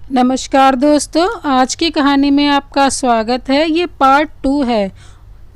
नमस्कार दोस्तों, आज की कहानी में आपका स्वागत है। ये पार्ट 2 है।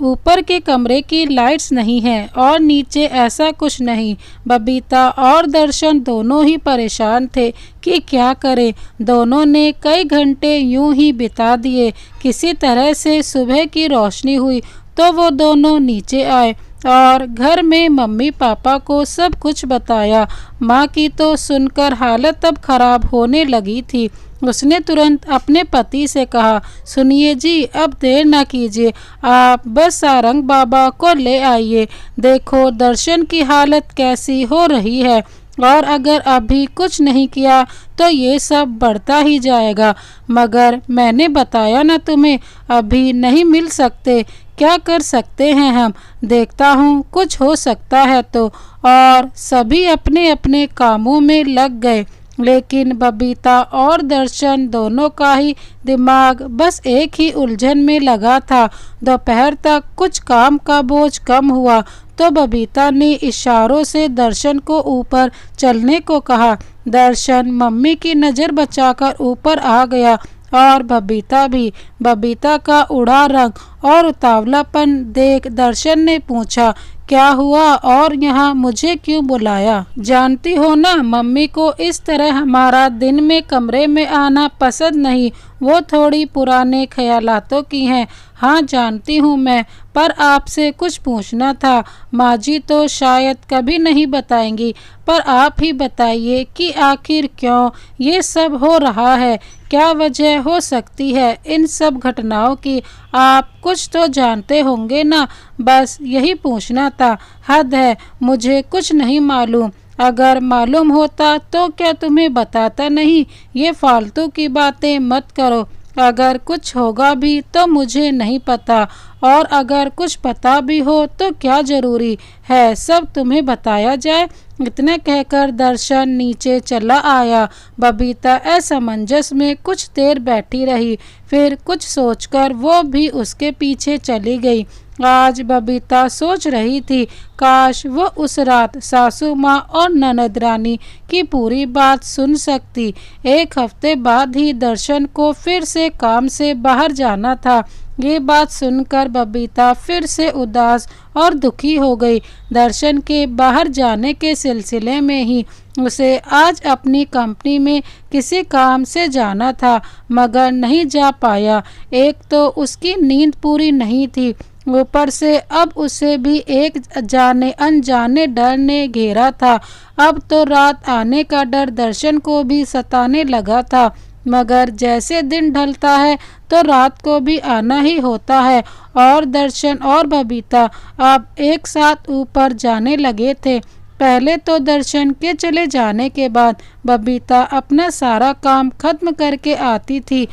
ऊपर के कमरे की लाइट्स नहीं हैं और नीचे ऐसा कुछ नहीं। बबीता और दर्शन दोनों ही परेशान थे कि क्या करें। दोनों ने कई घंटे यूं ही बिता दिए। किसी तरह से सुबह की रोशनी हुई तो वो दोनों नीचे आए और घर में मम्मी पापा को सब कुछ बताया। माँ की तो सुनकर हालत अब खराब होने लगी थी। उसने तुरंत अपने पति से कहा, सुनिए जी, अब देर न कीजिए, आप बस सारंग बाबा को ले आइए। देखो दर्शन की हालत कैसी हो रही है और अगर अभी कुछ नहीं किया तो ये सब बढ़ता ही जाएगा। मगर मैंने बताया ना तुम्हें, अभी नहीं मिल सकते। क्या कर सकते हैं हम, देखता हूँ कुछ हो सकता है तो। और सभी अपने अपने कामों में लग गए। लेकिन बबीता और दर्शन दोनों का ही दिमाग बस एक ही उलझन में लगा था। दोपहर तक कुछ काम का बोझ कम हुआ तो बबीता ने इशारों से दर्शन को ऊपर चलने को कहा। दर्शन मम्मी की नज़र बचाकर ऊपर आ गया और बबीता भी। बबीता का उड़ा रंग और उतावलापन देख दर्शन ने पूछा, क्या हुआ और यहाँ मुझे क्यों बुलाया? जानती हो ना, मम्मी को इस तरह हमारा दिन में कमरे में आना पसंद नहीं। वो थोड़ी पुराने ख्यालातों की हैं। हाँ जानती हूँ मैं, पर आपसे कुछ पूछना था। माँ जी तो शायद कभी नहीं बताएंगी, पर आप ही बताइए कि आखिर क्यों ये सब हो रहा है। क्या वजह हो सकती है इन सब घटनाओं की? आप कुछ तो जानते होंगे ना, बस यही पूछना था। हद है, मुझे कुछ नहीं मालूम। अगर मालूम होता तो क्या तुम्हें बताता नहीं? ये फालतू की बातें मत करो। अगर कुछ होगा भी तो मुझे नहीं पता, और अगर कुछ पता भी हो तो क्या जरूरी है सब तुम्हें बताया जाए? इतना कहकर दर्शन नीचे चला आया। बबीता असमंजस में कुछ देर बैठी रही, फिर कुछ सोचकर वो भी उसके पीछे चली गई। आज बबीता सोच रही थी, काश वो उस रात सासू माँ और ननद रानी की पूरी बात सुन सकती। एक हफ्ते बाद ही दर्शन को फिर से काम से बाहर जाना था। ये बात सुनकर बबीता फिर से उदास और दुखी हो गई। दर्शन के बाहर जाने के सिलसिले में ही उसे आज अपनी कंपनी में किसी काम से जाना था, मगर नहीं जा पाया। एक तो उसकी नींद पूरी नहीं थी, ऊपर से अब उसे भी एक जाने अनजाने डर ने घेरा था। अब तो रात आने का डर दर्शन को भी सताने लगा था। मगर जैसे दिन ढलता है तो रात को भी आना ही होता है, और दर्शन और बबीता अब एक साथ ऊपर जाने लगे थे। पहले तो दर्शन के चले जाने के बाद बबीता अपना सारा काम खत्म करके आती थी,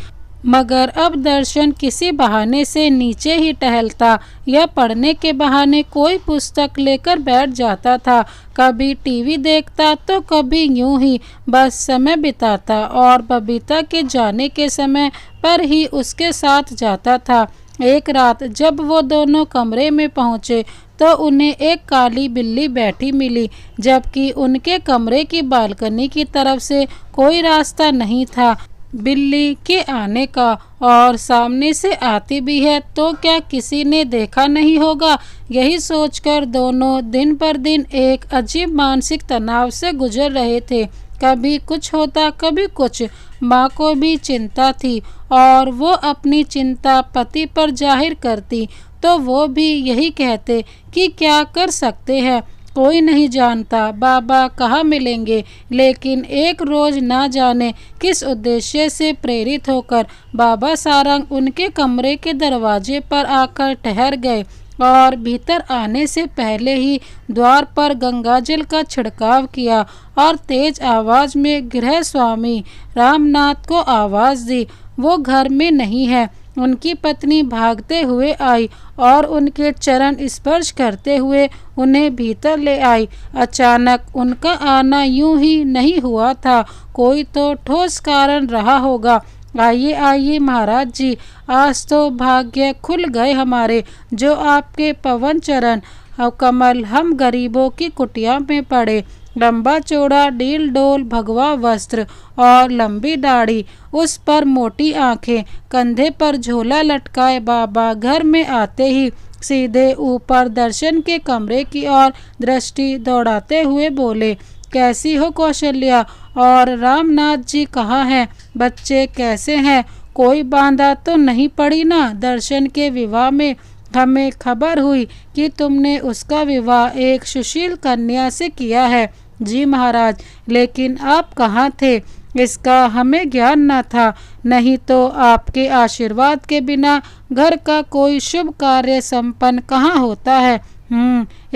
मगर अब दर्शन किसी बहाने से नीचे ही टहलता या पढ़ने के बहाने कोई पुस्तक लेकर बैठ जाता था। कभी टीवी देखता तो कभी यूं ही बस समय बिताता, और बबीता के जाने के समय पर ही उसके साथ जाता था। एक रात जब वो दोनों कमरे में पहुँचे तो उन्हें एक काली बिल्ली बैठी मिली, जबकि उनके कमरे की बालकनी की तरफ से कोई रास्ता नहीं था बिल्ली के आने का। और सामने से आती भी है तो क्या किसी ने देखा नहीं होगा? यही सोचकर दोनों दिन पर दिन एक अजीब मानसिक तनाव से गुजर रहे थे। कभी कुछ होता कभी कुछ। माँ को भी चिंता थी और वो अपनी चिंता पति पर जाहिर करती तो वो भी यही कहते कि क्या कर सकते हैं, कोई नहीं जानता बाबा कहाँ मिलेंगे। लेकिन एक रोज ना जाने किस उद्देश्य से प्रेरित होकर बाबा सारंग उनके कमरे के दरवाजे पर आकर ठहर गए, और भीतर आने से पहले ही द्वार पर गंगाजल का छिड़काव किया और तेज आवाज में गृह स्वामी रामनाथ को आवाज दी। वो घर में नहीं है। उनकी पत्नी भागते हुए आई और उनके चरण स्पर्श करते हुए उन्हें भीतर ले आई। अचानक उनका आना यूं ही नहीं हुआ था, कोई तो ठोस कारण रहा होगा। आइए आइए महाराज जी, आज तो भाग्य खुल गए हमारे, जो आपके पवन चरण कमल हम गरीबों की कुटिया में पड़े। लंबा चौड़ा डील डोल भगवा वस्त्र और लंबी दाढ़ी, उस पर मोटी आंखें, कंधे पर झोला लटकाए बाबा घर में आते ही सीधे ऊपर दर्शन के कमरे की ओर दृष्टि दौड़ाते हुए बोले, कैसी हो कौशल्या, और रामनाथ जी कहाँ हैं? बच्चे कैसे हैं? कोई बांधा तो नहीं पड़ी ना? दर्शन के विवाह में हमें खबर हुई कि तुमने उसका विवाह एक सुशील कन्या से किया है। जी महाराज, लेकिन आप कहाँ थे? इसका हमें ज्ञान न था, नहीं तो आपके आशीर्वाद के बिना घर का कोई शुभ कार्य संपन्न कहाँ होता है।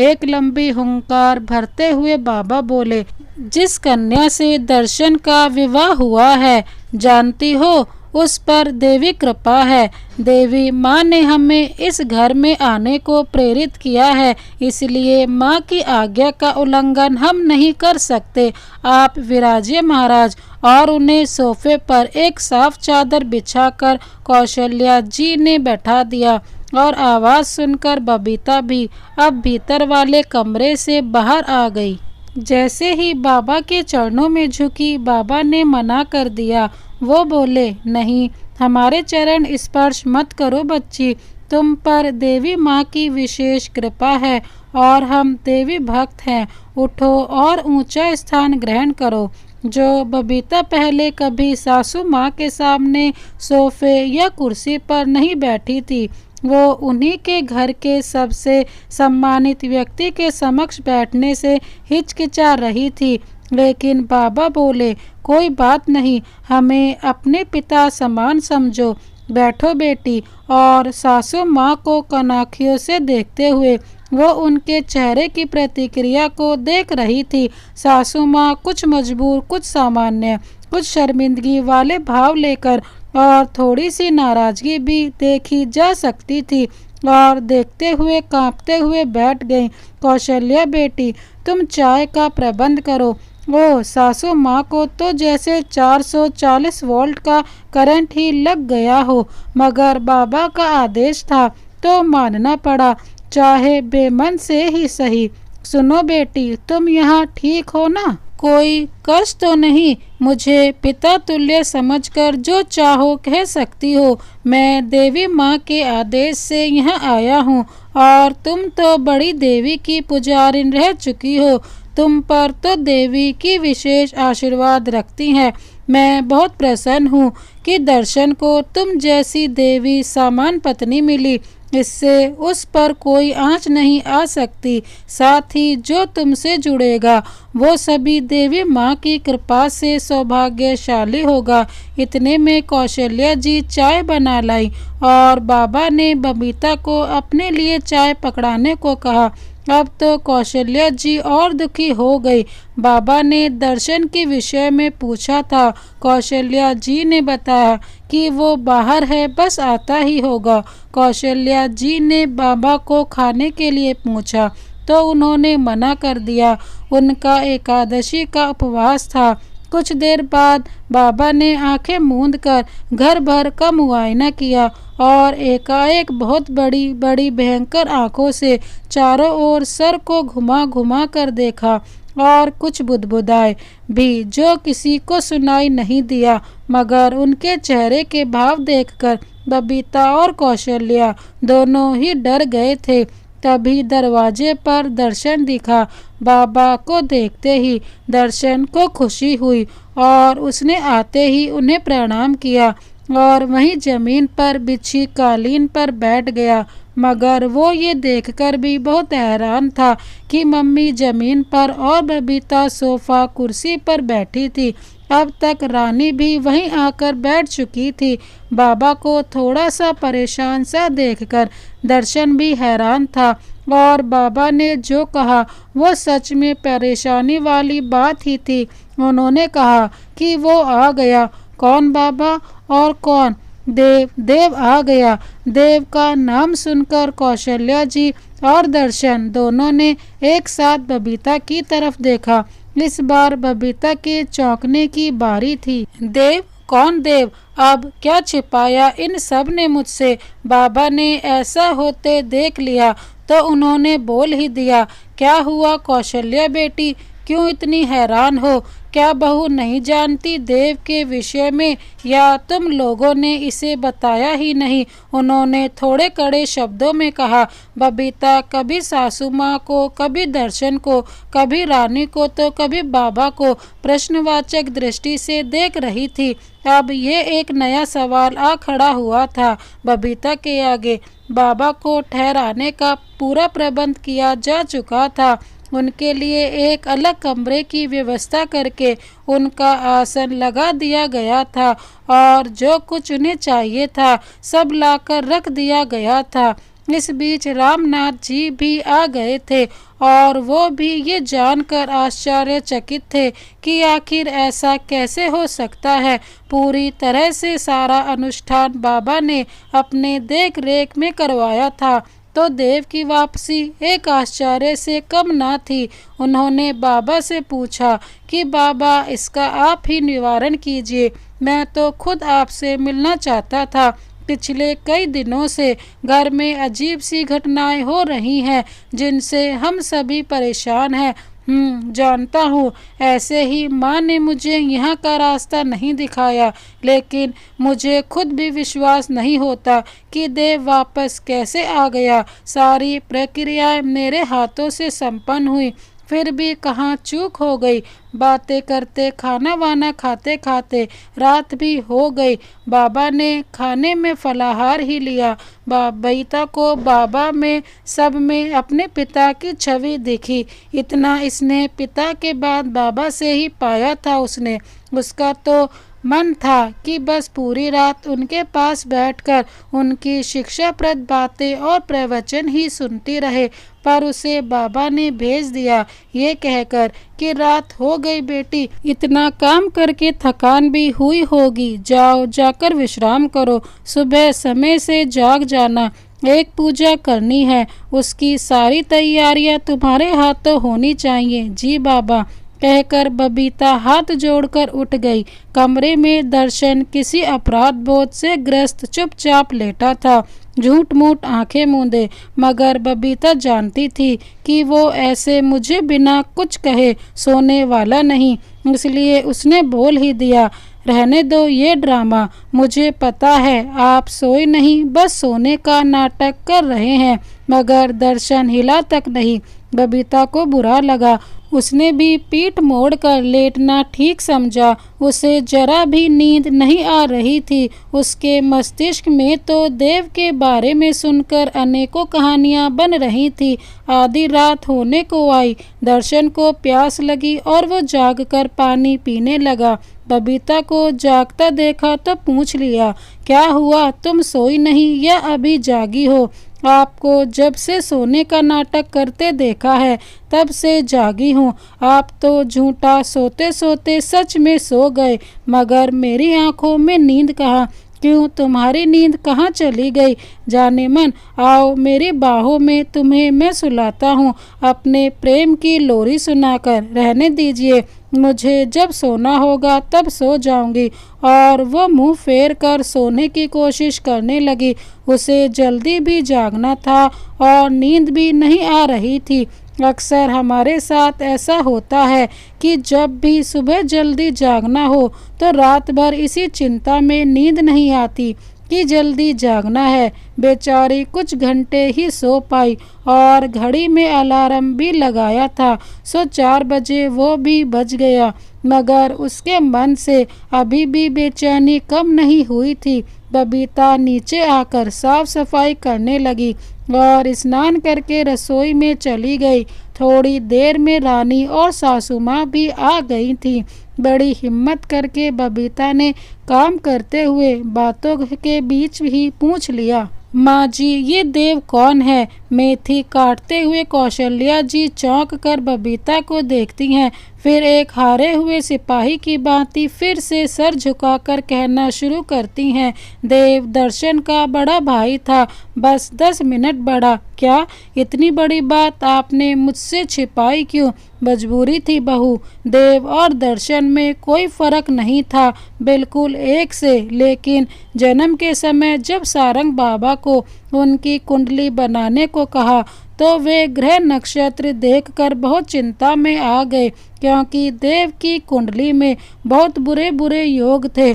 एक लंबी हुंकार भरते हुए बाबा बोले, जिस कन्या से दर्शन का विवाह हुआ है, जानती हो, उस पर देवी कृपा है। देवी माँ ने हमें इस घर में आने को प्रेरित किया है, इसलिए माँ की आज्ञा का उल्लंघन हम नहीं कर सकते। आप विराजिए महाराज। और उन्हें सोफे पर एक साफ चादर बिछाकर कौशल्या जी ने बैठा दिया और आवाज़ सुनकर बबीता भी अब भीतर वाले कमरे से बाहर आ गई। जैसे ही बाबा के चरणों में झुकी, बाबा ने मना कर दिया। वो बोले, नहीं, हमारे चरण स्पर्श मत करो बच्ची, तुम पर देवी माँ की विशेष कृपा है और हम देवी भक्त हैं। उठो और ऊंचा स्थान ग्रहण करो। जो बबीता पहले कभी सासू माँ के सामने सोफे या कुर्सी पर नहीं बैठी थी, वो उन्हीं के घर के सबसे सम्मानित व्यक्ति के समक्ष बैठने से हिचकिचा रही थी। लेकिन बाबा बोले, कोई बात नहीं, हमें अपने पिता समान समझो। बैठो बेटी। और सासू माँ को कनाखियों से देखते हुए वो उनके चेहरे की प्रतिक्रिया को देख रही थी। सासू माँ कुछ मजबूर, कुछ सामान्य, कुछ शर्मिंदगी वाले भाव लेकर और थोड़ी सी नाराजगी भी देखी जा सकती थी, और देखते हुए कांपते हुए बैठ गईं। कौशल्या बेटी, तुम चाय का प्रबंध करो। ओ सासू माँ को तो जैसे 440 वोल्ट का करंट ही लग गया हो, मगर बाबा का आदेश था तो मानना पड़ा, चाहे बेमन से ही सही। सुनो बेटी, तुम यहाँ ठीक हो ना? कोई कष्ट तो नहीं? मुझे पिता तुल्य समझकर जो चाहो कह सकती हो। मैं देवी माँ के आदेश से यहाँ आया हूँ, और तुम तो बड़ी देवी की पुजारिन रह चुकी हो। तुम पर तो देवी की विशेष आशीर्वाद रखती हैं। मैं बहुत प्रसन्न हूँ कि दर्शन को तुम जैसी देवी समान पत्नी मिली। इससे उस पर कोई आँच नहीं आ सकती। साथ ही जो तुमसे जुड़ेगा वो सभी देवी माँ की कृपा से सौभाग्यशाली होगा। इतने में कौशल्या जी चाय बना लाई और बाबा ने बबीता को अपने लिए चाय पकड़ाने को कहा। अब तो कौशल्या जी और दुखी हो गई। बाबा ने दर्शन के विषय में पूछा था। कौशल्या जी ने बताया कि वो बाहर है, बस आता ही होगा। कौशल्या जी ने बाबा को खाने के लिए पूछा तो उन्होंने मना कर दिया। उनका एकादशी का उपवास था। कुछ देर बाद बाबा ने आंखें मूंद कर घर भर का मुआयना किया और एकाएक बहुत बड़ी बड़ी भयंकर आंखों से चारों ओर सर को घुमा घुमा कर देखा और कुछ बुदबुदाए भी, जो किसी को सुनाई नहीं दिया, मगर उनके चेहरे के भाव देखकर बबीता और कौशल्या दोनों ही डर गए थे। तभी दरवाजे पर दर्शन दिखा। बाबा को देखते ही दर्शन को खुशी हुई और उसने आते ही उन्हें प्रणाम किया और वहीं जमीन पर बिछी कालीन पर बैठ गया। मगर वो ये देखकर भी बहुत हैरान था कि मम्मी जमीन पर और बबीता सोफा कुर्सी पर बैठी थी। अब तक रानी भी वहीं आकर बैठ चुकी थी। बाबा को थोड़ा सा परेशान सा देखकर दर्शन भी हैरान था, और बाबा ने जो कहा वो सच में परेशानी वाली बात ही थी। उन्होंने कहा कि वो आ गया। कौन बाबा? और कौन? देव। देव आ गया। देव का नाम सुनकर कौशल्या जी और दर्शन दोनों ने एक साथ बबीता की तरफ देखा। इस बार बबीता के चौंकने की बारी थी। देव? कौन देव? अब क्या छिपाया इन सब ने मुझसे? बाबा ने ऐसा होते देख लिया तो उन्होंने बोल ही दिया। क्या हुआ कौशल्या बेटी, क्यों इतनी हैरान हो? क्या बहू नहीं जानती देव के विषय में, या तुम लोगों ने इसे बताया ही नहीं? उन्होंने थोड़े कड़े शब्दों में कहा। बबीता कभी सासू माँ को, कभी दर्शन को, कभी रानी को तो कभी बाबा को प्रश्नवाचक दृष्टि से देख रही थी। अब ये एक नया सवाल आ खड़ा हुआ था बबीता के आगे। बाबा को ठहराने का पूरा प्रबंध किया जा चुका था। उनके लिए एक अलग कमरे की व्यवस्था करके उनका आसन लगा दिया गया था और जो कुछ उन्हें चाहिए था सब लाकर रख दिया गया था। इस बीच रामनाथ जी भी आ गए थे और वो भी ये जानकर आश्चर्यचकित थे कि आखिर ऐसा कैसे हो सकता है। पूरी तरह से सारा अनुष्ठान बाबा ने अपने देख रेख में करवाया था, तो देव की वापसी एक आश्चर्य से कम ना थी। उन्होंने बाबा से पूछा कि बाबा, इसका आप ही निवारण कीजिए, मैं तो खुद आपसे मिलना चाहता था। पिछले कई दिनों से घर में अजीब सी घटनाएं हो रही हैं जिनसे हम सभी परेशान हैं। जानता हूँ, ऐसे ही माँ ने मुझे यहाँ का रास्ता नहीं दिखाया, लेकिन मुझे खुद भी विश्वास नहीं होता कि देव वापस कैसे आ गया। सारी प्रक्रियाएं मेरे हाथों से संपन्न हुई, फिर भी कहाँ चूक हो गई। बातें करते, खाना वाना खाते खाते रात भी हो गई। बाबा ने खाने में फलाहार ही लिया। बबीता को बाबा में, सब में अपने पिता की छवि दिखी। इतना इसने पिता के बाद बाबा से ही पाया था उसने। उसका तो मन था कि बस पूरी रात उनके पास बैठकर उनकी शिक्षाप्रद बातें और प्रवचन ही सुनती रहे, पर उसे बाबा ने भेज दिया ये कहकर कि रात हो गई बेटी, इतना काम करके थकान भी हुई होगी, जाओ जाकर विश्राम करो, सुबह समय से जाग जाना, एक पूजा करनी है, उसकी सारी तैयारियां तुम्हारे हाथों होनी चाहिए। जी बाबा, कहकर बबीता हाथ जोड़कर उठ गई। कमरे में दर्शन किसी अपराध बोध से ग्रस्त चुपचाप लेटा था, झूठ मूठ आंखें मूंदे, मगर बबीता जानती थी कि वो ऐसे मुझे बिना कुछ कहे सोने वाला नहीं, इसलिए उसने बोल ही दिया, रहने दो ये ड्रामा, मुझे पता है आप सोए नहीं, बस सोने का नाटक कर रहे हैं। मगर दर्शन हिला तक नहीं। बबीता को बुरा लगा। उसने भी पीठ मोड़कर लेटना ठीक समझा। उसे जरा भी नींद नहीं आ रही थी। उसके मस्तिष्क में तो देव के बारे में सुनकर अनेकों कहानियां बन रही थी। आधी रात होने को आई, दर्शन को प्यास लगी और वो जागकर पानी पीने लगा। बबीता को जागता देखा तो पूछ लिया, क्या हुआ, तुम सोई नहीं या अभी जागी हो? आपको जब से सोने का नाटक करते देखा है तब से जागी हूँ। आप तो झूठा सोते सोते सच में सो गए, मगर मेरी आंखों में नींद कहाँ? क्यों, तुम्हारी नींद कहाँ चली गई? जाने मन, आओ मेरी बाहों में, तुम्हें मैं सुलाता हूँ अपने प्रेम की लोरी सुनाकर। रहने दीजिए, मुझे जब सोना होगा तब सो जाऊंगी। और वो मुंह फेर कर सोने की कोशिश करने लगी। उसे जल्दी भी जागना था और नींद भी नहीं आ रही थी। अक्सर हमारे साथ ऐसा होता है कि जब भी सुबह जल्दी जागना हो तो रात भर इसी चिंता में नींद नहीं आती कि जल्दी जागना है। बेचारी कुछ घंटे ही सो पाई और घड़ी में अलार्म भी लगाया था, सो 4 बजे वो भी बज गया, मगर उसके मन से अभी भी बेचैनी कम नहीं हुई थी। बबीता नीचे आकर साफ सफाई करने लगी और स्नान करके रसोई में चली गई। थोड़ी देर में रानी और सासू माँ भी आ गई थी। बड़ी हिम्मत करके बबीता ने काम करते हुए बातों के बीच ही पूछ लिया, माँ जी ये देव कौन है? मेथी काटते हुए कौशल्या जी चौंक कर बबीता को देखती हैं, फिर एक हारे हुए सिपाही की भांति फिर से सर झुकाकर कहना शुरू करती हैं, देव दर्शन का बड़ा भाई था, बस 10 मिनट बड़ा। क्या इतनी बड़ी बात आपने मुझसे छिपाई क्यों? मजबूरी थी बहू। देव और दर्शन में कोई फर्क नहीं था, बिल्कुल एक से, लेकिन जन्म के समय जब सारंग बाबा को उनकी कुंडली बनाने को कहा तो वे ग्रह नक्षत्र देखकर बहुत चिंता में आ गए, क्योंकि देव की कुंडली में बहुत बुरे बुरे योग थे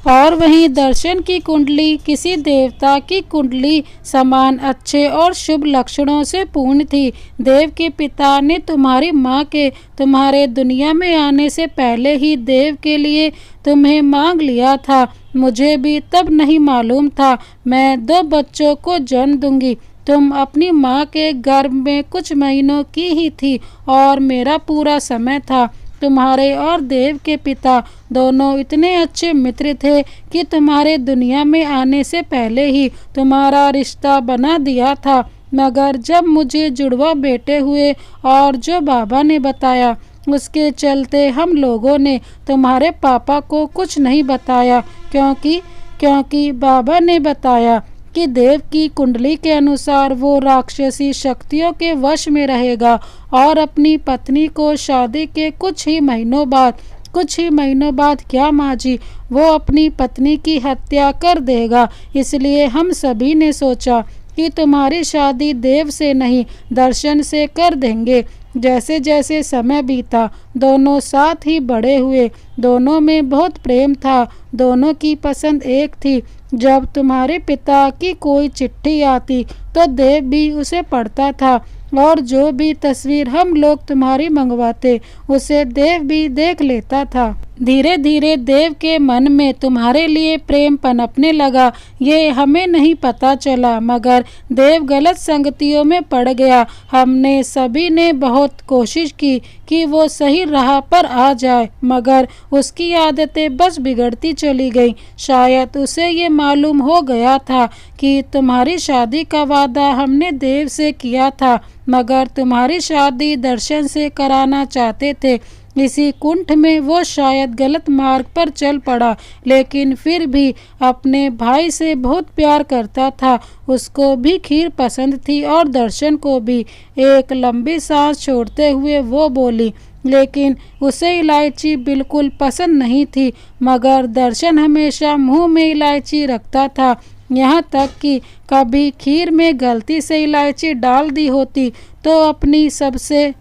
और वहीं दर्शन की कुंडली किसी देवता की कुंडली समान अच्छे और शुभ लक्षणों से पूर्ण थी। देव के पिता ने तुम्हारी माँ के तुम्हारे दुनिया में आने से पहले ही देव के लिए तुम्हें मांग लिया था। मुझे भी तब नहीं मालूम था मैं 2 बच्चों को जन्म दूंगी। तुम अपनी माँ के गर्भ में कुछ महीनों की ही थी और मेरा पूरा समय था। तुम्हारे और देव के पिता दोनों इतने अच्छे मित्र थे कि तुम्हारे दुनिया में आने से पहले ही तुम्हारा रिश्ता बना दिया था। मगर जब मुझे जुड़वा बेटे हुए और जो बाबा ने बताया उसके चलते हम लोगों ने तुम्हारे पापा को कुछ नहीं बताया, क्योंकि बाबा ने बताया कि देव की कुंडली के अनुसार वो राक्षसी शक्तियों के वश में रहेगा और अपनी पत्नी को शादी के कुछ ही महीनों बाद क्या माँ जी, वो अपनी पत्नी की हत्या कर देगा। इसलिए हम सभी ने सोचा कि तुम्हारी शादी देव से नहीं दर्शन से कर देंगे। जैसे जैसे समय बीता दोनों साथ ही बड़े हुए। दोनों में बहुत प्रेम था, दोनों की पसंद एक थी। जब तुम्हारे पिता की कोई चिट्ठी आती तो देव भी उसे पढ़ता था और जो भी तस्वीर हम लोग तुम्हारी मंगवाते उसे देव भी देख लेता था। धीरे धीरे देव के मन में तुम्हारे लिए प्रेम पनपने लगा। ये हमें नहीं पता चला, मगर देव गलत संगतियों में पड़ गया। हमने सभी ने बहुत कोशिश की कि वो सही राह पर आ जाए, मगर उसकी आदतें बस बिगड़ती चली गई। शायद उसे ये मालूम हो गया था कि तुम्हारी शादी का वादा हमने देव से किया था, मगर तुम्हारी शादी दर्शन से कराना चाहते थे। इसी कुंठ में वो शायद गलत मार्ग पर चल पड़ा, लेकिन फिर भी अपने भाई से बहुत प्यार करता था। उसको भी खीर पसंद थी और दर्शन को भी। एक लंबी सांस छोड़ते हुए वो बोली, लेकिन उसे इलायची बिल्कुल पसंद नहीं थी, मगर दर्शन हमेशा मुंह में इलायची रखता था। यहाँ तक कि कभी खीर में गलती से इलायची डाल दी होती तो अपनी सबसे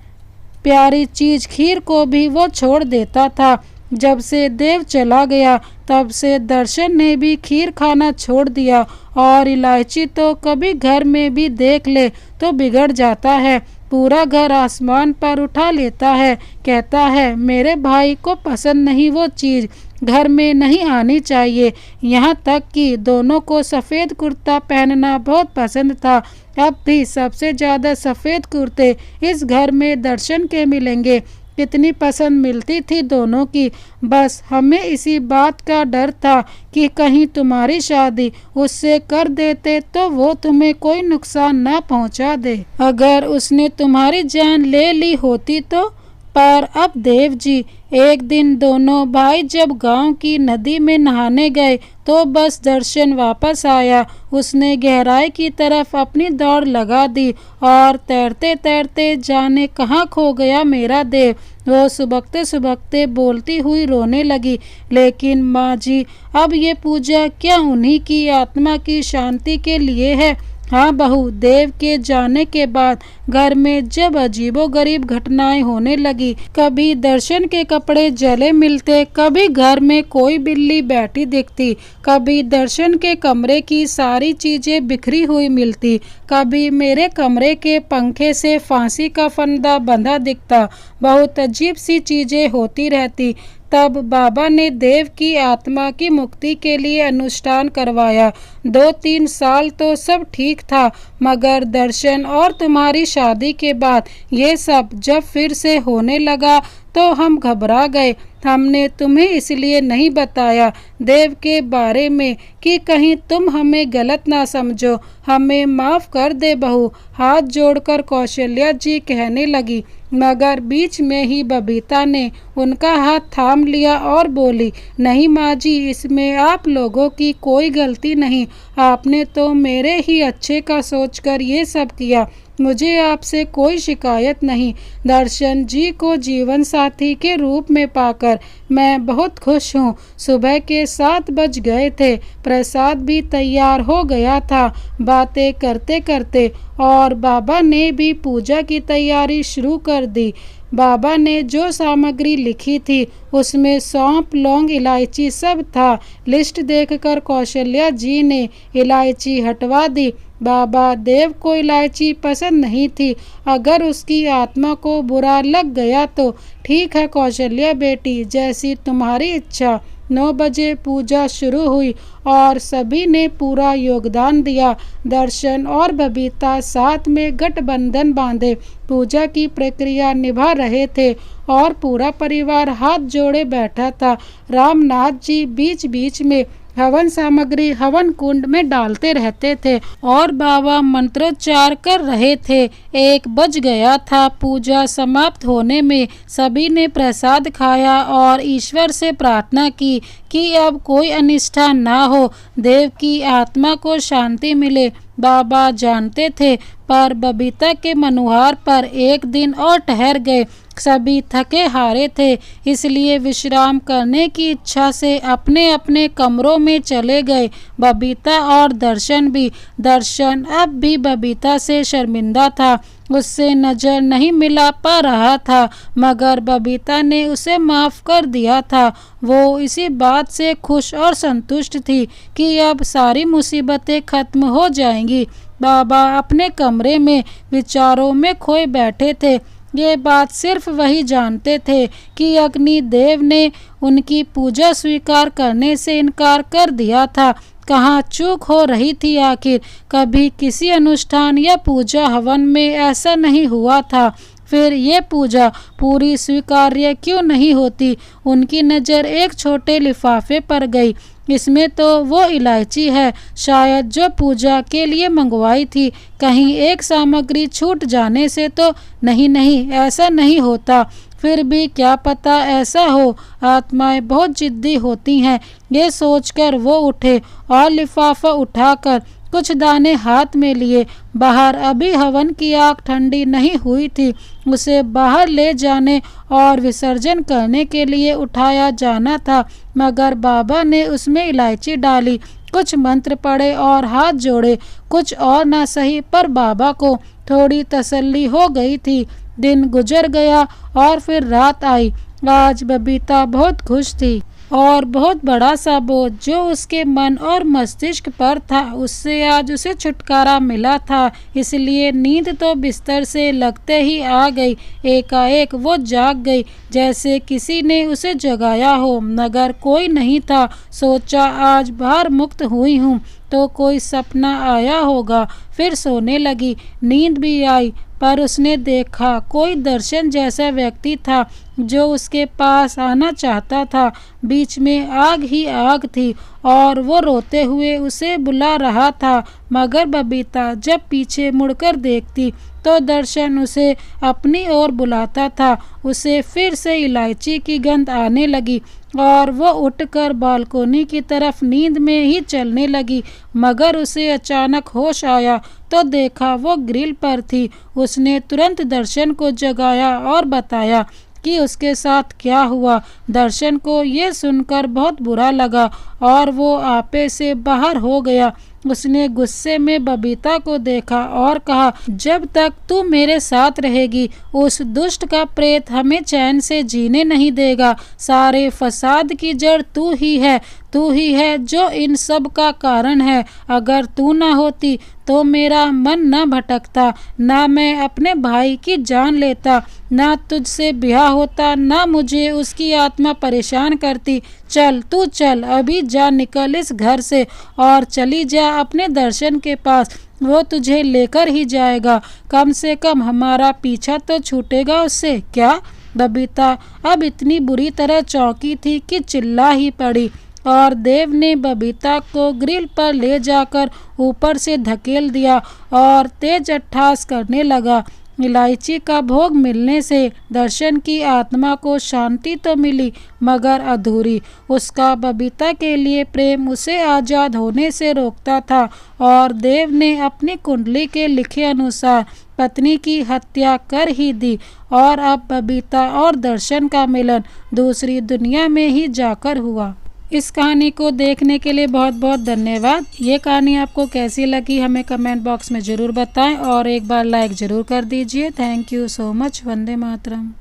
प्यारी चीज खीर को भी वो छोड़ देता था। जब से देव चला गया तब से दर्शन ने भी खीर खाना छोड़ दिया और इलायची तो कभी घर में भी देख ले तो बिगड़ जाता है। पूरा घर आसमान पर उठा लेता है, कहता है मेरे भाई को पसंद नहीं, वो चीज़ घर में नहीं आनी चाहिए। यहाँ तक कि दोनों को सफ़ेद कुर्ता पहनना बहुत पसंद था। अब भी सबसे ज़्यादा सफ़ेद कुर्ते इस घर में दर्शन के मिलेंगे। कितनी पसंद मिलती थी दोनों की। बस हमें इसी बात का डर था कि कहीं तुम्हारी शादी उससे कर देते तो वो तुम्हें कोई नुकसान ना पहुंचा दे। अगर उसने तुम्हारी जान ले ली होती तो। पर अब देव जी, एक दिन दोनों भाई जब गांव की नदी में नहाने गए तो बस दर्शन वापस आया। उसने गहराई की तरफ अपनी दौड़ लगा दी और तैरते तैरते जाने कहाँ खो गया मेरा देव। वो सुबकते सुबकते बोलती हुई रोने लगी, लेकिन माँ जी, अब ये पूजा क्या उन्हीं की आत्मा की शांति के लिए है? हाँ बहू, देव के जाने के बाद घर में जब अजीबोगरीब घटनाएं होने लगी, कभी दर्शन के कपड़े जले मिलते, कभी घर में कोई बिल्ली बैठी दिखती, कभी दर्शन के कमरे की सारी चीजें बिखरी हुई मिलती, कभी मेरे कमरे के पंखे से फांसी का फंदा बंधा दिखता। बहुत अजीब सी चीजें होती रहती। तब बाबा ने देव की आत्मा की मुक्ति के लिए अनुष्ठान करवाया। 2-3 साल तो सब ठीक था, मगर दर्शन और तुम्हारी शादी के बाद ये सब जब फिर से होने लगा तो हम घबरा गए। हमने तुम्हें इसलिए नहीं बताया देव के बारे में कि कहीं तुम हमें गलत ना समझो। हमें माफ़ कर दे बहू, हाथ जोड़कर कौशल्या जी कहने लगी, मगर बीच में ही बबीता ने उनका हाथ थाम लिया और बोली, नहीं माँ जी, इसमें आप लोगों की कोई गलती नहीं। आपने तो मेरे ही अच्छे का सोचकर ये सब किया। मुझे आपसे कोई शिकायत नहीं। दर्शन जी को जीवन साथी के रूप में पाकर मैं बहुत खुश हूँ। सुबह के 7 बज गए थे, प्रसाद भी तैयार हो गया था। बातें करते करते और बाबा ने भी पूजा की तैयारी शुरू कर दी। बाबा ने जो सामग्री लिखी थी उसमें सौंफ, लौंग, इलायची सब था। लिस्ट देखकर कौशल्या जी ने इलायची हटवा दी। बाबा देव को इलायची पसंद नहीं थी। अगर उसकी आत्मा को बुरा लग गया तो ठीक है कौशल्या बेटी, जैसी तुम्हारी इच्छा। 9 बजे पूजा शुरू हुई और सभी ने पूरा योगदान दिया। दर्शन और बबीता साथ में गठबंधन बांधे पूजा की प्रक्रिया निभा रहे थे और पूरा परिवार हाथ जोड़े बैठा था। रामनाथ जी बीच बीच में हवन सामग्री हवन कुंड में डालते रहते थे और बाबा मंत्रोच्चार कर रहे थे। 1 बज गया था। पूजा समाप्त होने में सभी ने प्रसाद खाया और ईश्वर से प्रार्थना की कि अब कोई अनिष्टा ना हो, देव की आत्मा को शांति मिले। बाबा जानते थे पर बबीता के मनुहार पर एक दिन और ठहर गए। सभी थके हारे थे, इसलिए विश्राम करने की इच्छा से अपने अपने कमरों में चले गए। बबीता और दर्शन भी। दर्शन अब भी बबीता से शर्मिंदा था, उससे नज़र नहीं मिला पा रहा था, मगर बबीता ने उसे माफ़ कर दिया था। वो इसी बात से खुश और संतुष्ट थी कि अब सारी मुसीबतें खत्म हो जाएंगी। बाबा अपने कमरे में विचारों में खोए बैठे थे। ये बात सिर्फ वही जानते थे कि अग्नि देव ने उनकी पूजा स्वीकार करने से इनकार कर दिया था। कहाँ चूक हो रही थी आखिर? कभी किसी अनुष्ठान या पूजा हवन में ऐसा नहीं हुआ था। फिर ये पूजा पूरी स्वीकार्य क्यों नहीं होती? उनकी नज़र एक छोटे लिफाफे पर गई। इसमें तो वो इलायची है, शायद जो पूजा के लिए मंगवाई थी। कहीं एक सामग्री छूट जाने से तो नहीं, ऐसा नहीं होता। फिर भी क्या पता ऐसा हो। आत्माएं बहुत जिद्दी होती हैं। ये सोचकर वो उठे और लिफाफा उठाकर कुछ दाने हाथ में लिए। बाहर अभी हवन की आग ठंडी नहीं हुई थी। उसे बाहर ले जाने और विसर्जन करने के लिए उठाया जाना था, मगर बाबा ने उसमें इलायची डाली, कुछ मंत्र पढ़े और हाथ जोड़े। कुछ और ना सही, पर बाबा को थोड़ी तसल्ली हो गई थी। दिन गुजर गया और फिर रात आई। आज बबीता बहुत खुश थी और बहुत बड़ा सा बोझ जो उसके मन और मस्तिष्क पर था, उससे आज उसे छुटकारा मिला था। इसलिए नींद तो बिस्तर से लगते ही आ गई। एकाएक वो जाग गई, जैसे किसी ने उसे जगाया हो, मगर कोई नहीं था। सोचा आज बाहर मुक्त हुई हूँ तो कोई सपना आया होगा। फिर सोने लगी। नींद भी आई, पर उसने देखा कोई दर्शन जैसा व्यक्ति था जो उसके पास आना चाहता था। बीच में आग ही आग थी और वो रोते हुए उसे बुला रहा था, मगर बबीता जब पीछे मुड़कर देखती तो दर्शन उसे अपनी ओर बुलाता था। उसे फिर से इलायची की गंध आने लगी और वो उठकर बालकोनी की तरफ नींद में ही चलने लगी, मगर उसे अचानक होश आया तो देखा वो ग्रिल पर थी। उसने तुरंत दर्शन को जगाया और बताया कि उसके साथ क्या हुआ। दर्शन को ये सुनकर बहुत बुरा लगा और वो आपे से बाहर हो गया। उसने गुस्से में बबीता को देखा और कहा, जब तक तू मेरे साथ रहेगी उस दुष्ट का प्रेत हमें चैन से जीने नहीं देगा। सारे फसाद की जड़ तू ही है जो इन सब का कारण है। अगर तू ना होती तो मेरा मन न भटकता, ना मैं अपने भाई की जान लेता, ना तुझसे ब्याह होता, ना मुझे उसकी आत्मा परेशान करती। चल तू चल, अभी जा, निकल इस घर से और चली जा अपने दर्शन के पास। वो तुझे लेकर ही जाएगा। कम से कम हमारा पीछा तो छूटेगा उससे। क्या? बबीता अब इतनी बुरी तरह चौंकी थी कि चिल्ला ही पड़ी और देव ने बबीता को ग्रिल पर ले जाकर ऊपर से धकेल दिया और तेज अट्ठास करने लगा। इलायची का भोग मिलने से दर्शन की आत्मा को शांति तो मिली मगर अधूरी। उसका बबीता के लिए प्रेम उसे आज़ाद होने से रोकता था और देव ने अपनी कुंडली के लिखे अनुसार पत्नी की हत्या कर ही दी और अब बबीता और दर्शन का मिलन दूसरी दुनिया में ही जाकर हुआ। इस कहानी को देखने के लिए बहुत बहुत धन्यवाद। ये कहानी आपको कैसी लगी हमें कमेंट बॉक्स में ज़रूर बताएं और एक बार लाइक ज़रूर कर दीजिए। Thank you so much. Vande Mataram.